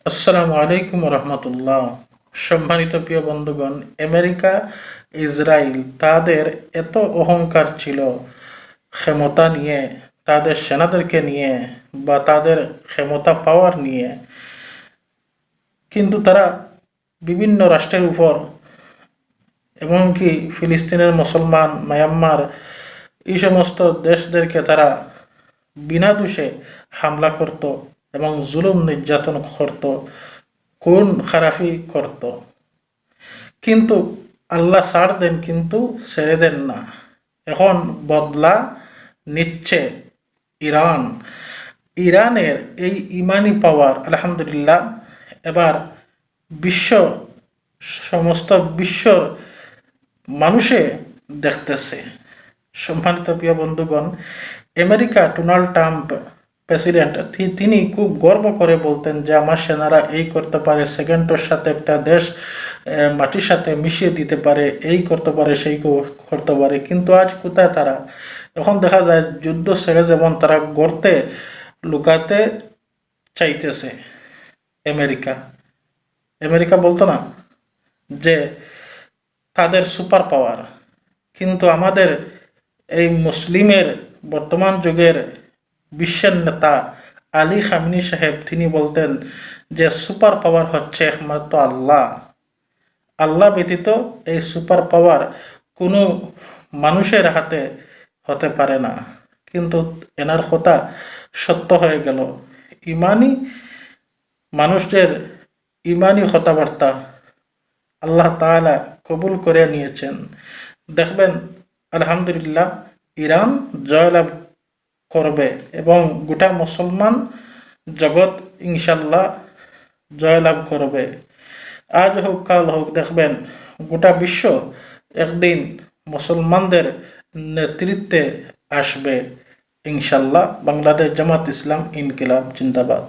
আসসালামু আলাইকুম রহমতুল্লাহ। সম্মানিত প্রিয় বন্ধুগণ, আমেরিকা ইসরায়েল তাদের এত অহংকার ছিল ক্ষমতা নিয়ে, তাদের সেনাদেরকে নিয়ে বা তাদের ক্ষমতা পাওয়ার নিয়ে, কিন্তু তারা বিভিন্ন রাষ্ট্রের উপর, এমনকি ফিলিস্তিনের মুসলমান, মায়ানমার, এই সমস্ত দেশদেরকে তারা বিনা দোষে হামলা করত এবং জুলুম নির্যাতন করত, খুন খারাপি করত। কিন্তু আল্লাহ ছাড় দেন, কিন্তু ছেড়ে দেন না। এখন বদলা নিচ্ছে ইরান। ইরানের এই ইমানি পাওয়ার আলহামদুলিল্লাহ এবার বিশ্ব সমস্ত বিশ্বর মানুষে দেখতেছে। সম্মানিত প্রিয় বন্ধুগণ, আমেরিকা ডোনাল্ড ট্রাম্প প্রেসিডেন্ট, তিনি খুব গর্ব করে বলতেন যে আমার সেনারা এই করতে পারে, সেকেন্ডের সাথে একটা দেশ মাটির সাথে মিশিয়ে দিতে পারে, এই করতে পারে, সেই করতে পারে। কিন্তু আজ কোথায় তারা? এখন দেখা যায় যুদ্ধ ছেড়ে যেমন তারা গড়তে লুকাতে চাইতেছে। আমেরিকা আমেরিকা বলতো না যে তাদের সুপার পাওয়ার, কিন্তু আমাদের এই মুসলিমের বর্তমান যুগের বিশ্বের নেতা আলী খামেনি সাহেব, তিনি বলতেন যে সুপার পাওয়ার হচ্ছে একমাত্র আল্লাহ। আল্লাহ ব্যতীত এই সুপার পাওয়ার কোনো মানুষের হাতে হতে পারে না। কিন্তু এনার কথা সত্য হয়ে গেল। ইমানি মানুষদের ইমানি কথাবার্তা আল্লাহ তাআলা কবুল করে নিয়েছেন। দেখবেন আলহামদুলিল্লাহ ইরান জয়লাভ করবে এবং গোটা মুসলমান জগৎ ইনশাল্লাহ জয়লাভ করবে। আজ হোক কাল হোক, দেখবেন গোটা বিশ্ব একদিন মুসলমানদের নেতৃত্বে আসবে ইনশাল্লাহ। বাংলাদেশ জামাত ইসলাম ইনকিলাব জিন্দাবাদ।